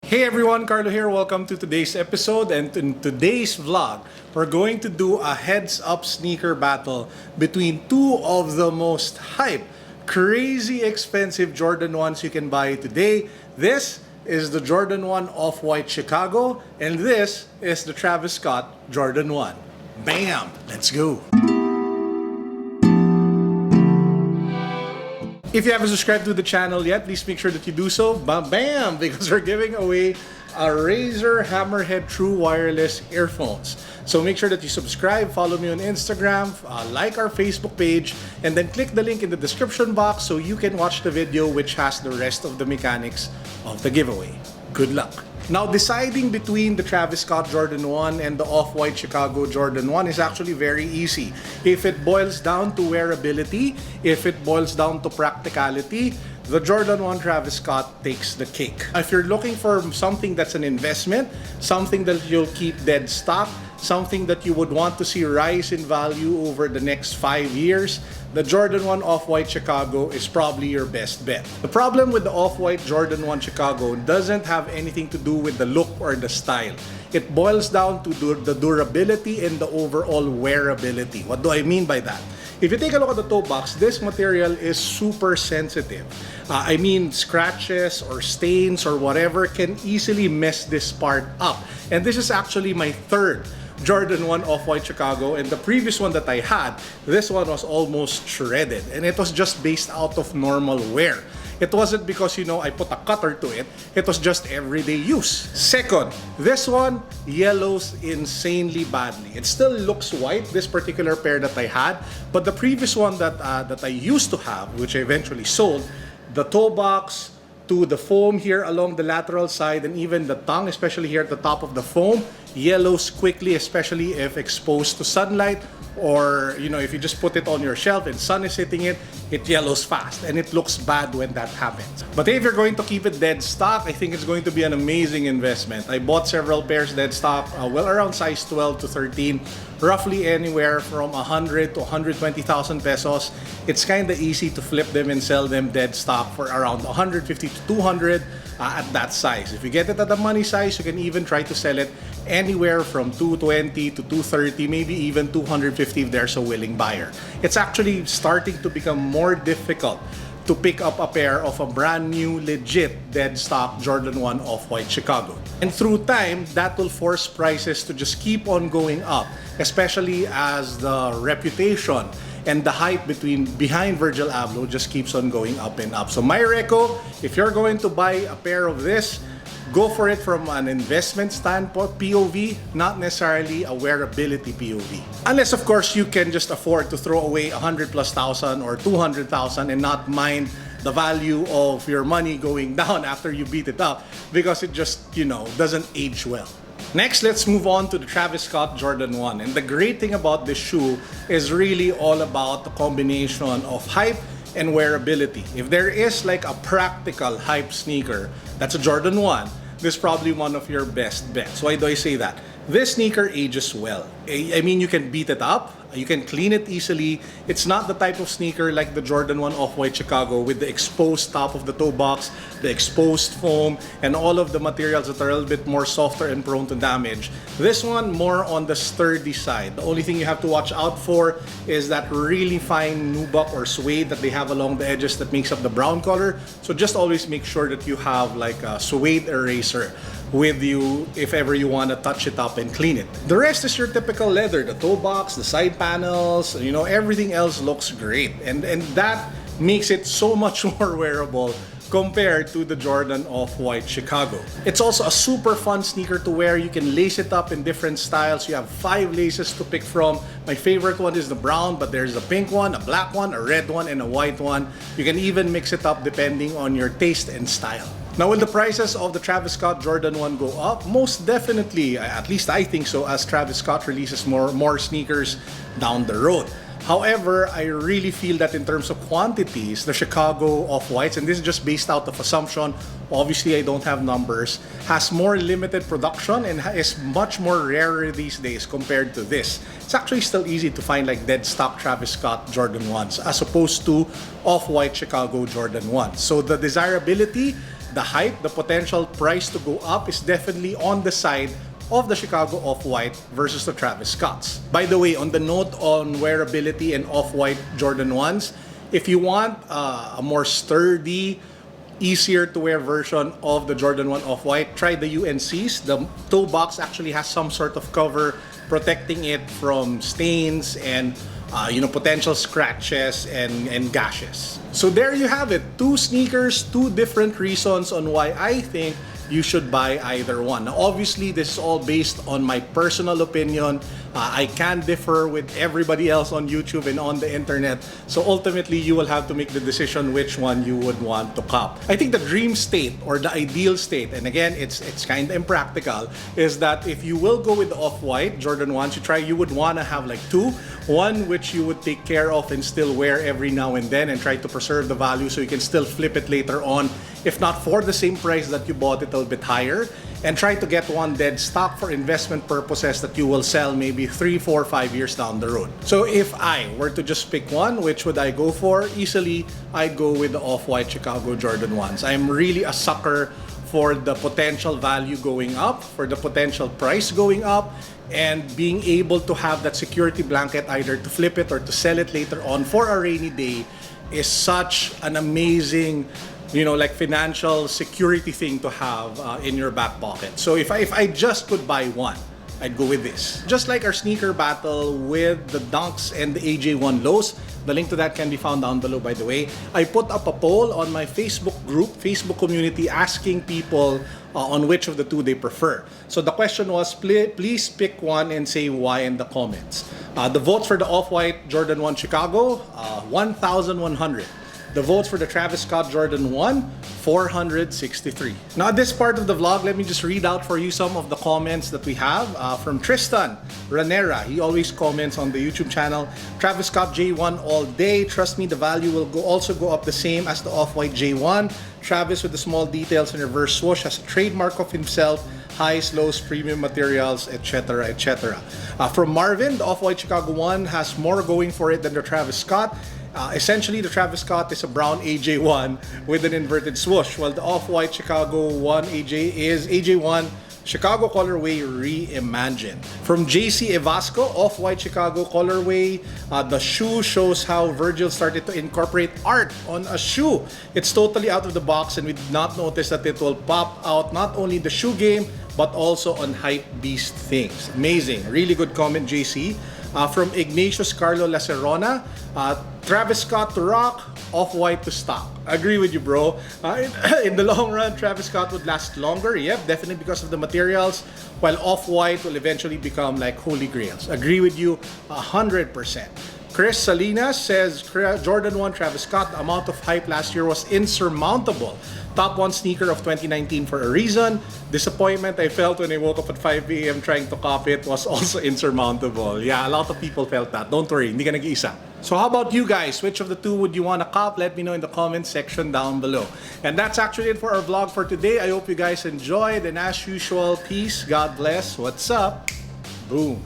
Hey everyone, Carlo here. Welcome to today's episode, and in today's vlog, we're going to do a heads-up sneaker battle between two of the most hype, crazy expensive Jordan 1s you can buy today. This is the Jordan 1 Off-White Chicago, and this is the Travis Scott Jordan 1. Bam! Let's go! If you haven't subscribed to the channel yet, please make sure that you do so. Bam! Because we're giving away a Razer Hammerhead True Wireless earphones. So make sure that you subscribe, follow me on Instagram, like our Facebook page, and then click the link in the description box so you can watch the video which has the rest of the mechanics of the giveaway. Good luck! Now, deciding between the Travis Scott Jordan 1 and the Off-White Chicago Jordan 1 is actually very easy. If it boils down to wearability, if it boils down to practicality, the Jordan 1 Travis Scott takes the cake. If you're looking for something that's an investment, something that you'll keep dead stock, something that you would want to see rise in value over the next 5 years, the Jordan 1 Off-White Chicago is probably your best bet. The problem with the Off-White Jordan 1 Chicago doesn't have anything to do with the look or the style. It boils down to the durability and the overall wearability. What do I mean by that? If you take a look at the toe box, this material is super sensitive. I mean, scratches or stains or whatever can easily mess this part up. And this is actually my third Jordan 1 Off-White Chicago, and the previous one that I had, this one was almost shredded, and it was just based out of normal wear. It wasn't because, I put a cutter to it. It was just everyday use. Second, this one yellows insanely badly. It still looks white, this particular pair that I had, but the previous one that I used to have, which I eventually sold, the toe box to the foam here along the lateral side and even the tongue, especially here at the top of the foam, yellows quickly, especially if exposed to sunlight, or if you just put it on your shelf and sun is hitting it, it yellows fast and it looks bad when that happens. But if you're going to keep it dead stock, I think it's going to be an amazing investment. I bought several pairs dead stock, around size 12 to 13, roughly anywhere from 100 to 120,000 pesos. It's kind of easy to flip them and sell them dead stock for around 150 to 200 at that size. If you get it at the money size, you can even try to sell it anywhere from 220 to 230, maybe even 250 if there's a willing buyer. It's actually starting to become more difficult to pick up a pair of a brand new, legit, dead stock Jordan 1 Off-White Chicago. And through time, that will force prices to just keep on going up, especially as the reputation and the hype behind Virgil Abloh just keeps on going up and up. So my reco, if you're going to buy a pair of this, go for it from an investment standpoint POV, not necessarily a wearability POV. Unless of course you can just afford to throw away 100+ thousand or 200,000 and not mind the value of your money going down after you beat it up, because it just, doesn't age well. Next, let's move on to the Travis Scott Jordan 1. And the great thing about this shoe is really all about the combination of hype and wearability. If there is like a practical hype sneaker that's a Jordan 1, this is probably one of your best bets. Why do I say that? This sneaker ages well. I mean, you can beat it up, you can clean it easily. It's not the type of sneaker like the Jordan 1 Off-White Chicago with the exposed top of the toe box, the exposed foam, and all of the materials that are a little bit more softer and prone to damage. This one, more on the sturdy side. The only thing you have to watch out for is that really fine nubuck or suede that they have along the edges that makes up the brown color. So just always make sure that you have like a suede eraser with you if ever you want to touch it up and clean it. The rest is your typical leather, the toe box, the side panels, everything else looks great, and that makes it so much more wearable compared to the Jordan Off-White Chicago. It's also a super fun sneaker to wear. You can lace it up in different styles. You have 5 laces to pick from. My favorite one is the brown, but there's a pink one, a black one, a red one, and a white one. You can even mix it up depending on your taste and style. Now, will the prices of the Travis Scott Jordan 1 go up? Most definitely, at least I think so, as Travis Scott releases more sneakers down the road. However, I really feel that in terms of quantities, the Chicago Off-Whites, and this is just based out of assumption, obviously I don't have numbers, has more limited production and is much more rarer these days compared to this. It's actually still easy to find like dead stock Travis Scott Jordan 1s as opposed to Off-White Chicago Jordan 1s. So the desirability the hype, the potential price to go up is definitely on the side of the Chicago Off-White versus the Travis Scotts. By the way, on the note on wearability and Off-White Jordan 1s, if you want a more sturdy, easier to wear version of the Jordan 1 Off-White, try the UNCs. The toe box actually has some sort of cover protecting it from stains and potential scratches and gashes. So there you have it. 2 sneakers, 2 different reasons on why I think you should buy either one. Now, obviously, this is all based on my personal opinion. I can differ with everybody else on YouTube and on the internet. So ultimately, you will have to make the decision which one you would want to cop. I think the dream state or the ideal state, and again, it's kind of impractical, is that if you will go with the Off-White Jordan 1s, you would want to have like 2. One which you would take care of and still wear every now and then and try to preserve the value so you can still flip it later on, if not for the same price that you bought it, a little bit higher, and try to get one dead stock for investment purposes that you will sell maybe 3, 4, 5 years down the road. So if I were to just pick one, which would I go for? Easily, I'd go with the Off-White Chicago Jordan 1s. I'm really a sucker for the potential value going up, for the potential price going up, and being able to have that security blanket either to flip it or to sell it later on for a rainy day is such an amazing financial security thing to have in your back pocket. So if I just could buy one, I'd go with this. Just like our sneaker battle with the Dunks and the AJ1 lows, the link to that can be found down below, by the way. I put up a poll on my Facebook group, Facebook community, asking people on which of the 2 they prefer. So the question was, please pick one and say why in the comments. The votes for the Off-White Jordan 1 Chicago, 1,100. The votes for the Travis Scott Jordan 1, 463. Now at this part of the vlog, let me just read out for you some of the comments that we have from Tristan Ranera. He always comments on the YouTube channel. Travis Scott J1 all day. Trust me, the value will also go up the same as the Off-White J1. Travis with the small details and reverse swoosh has a trademark of himself. Highs, lows, premium materials, etc., etc. From Marvin, the Off-White Chicago 1 has more going for it than the Travis Scott. Essentially, the Travis Scott is a brown AJ1 with an inverted swoosh, while the Off-White Chicago 1 AJ is AJ1 Chicago colorway reimagined. From JC Evasco, Off-White Chicago colorway. The shoe shows how Virgil started to incorporate art on a shoe. It's totally out of the box, and we did not notice that it will pop out not only the shoe game but also on hype beast things. Amazing. Really good comment, JC. From Ignatius Carlo Lacerona, Travis Scott to rock, Off-White to stock. Agree with you, bro. In the long run, Travis Scott would last longer. Yep, definitely because of the materials, while Off-White will eventually become like holy grails. Agree with you 100%. Chris Salinas says Jordan 1 Travis Scott, the amount of hype last year was insurmountable. Top 1 sneaker of 2019 for a reason. Disappointment I felt when I woke up at 5 a.m. trying to cop it was also insurmountable. Yeah, a lot of people felt that. Don't worry, hindi ka nag-iisa. So how about you guys? Which of the 2 would you want to cop? Let me know in the comments section down below. And that's actually it for our vlog for today. I hope you guys enjoyed. And as usual, peace, God bless. What's up? Boom.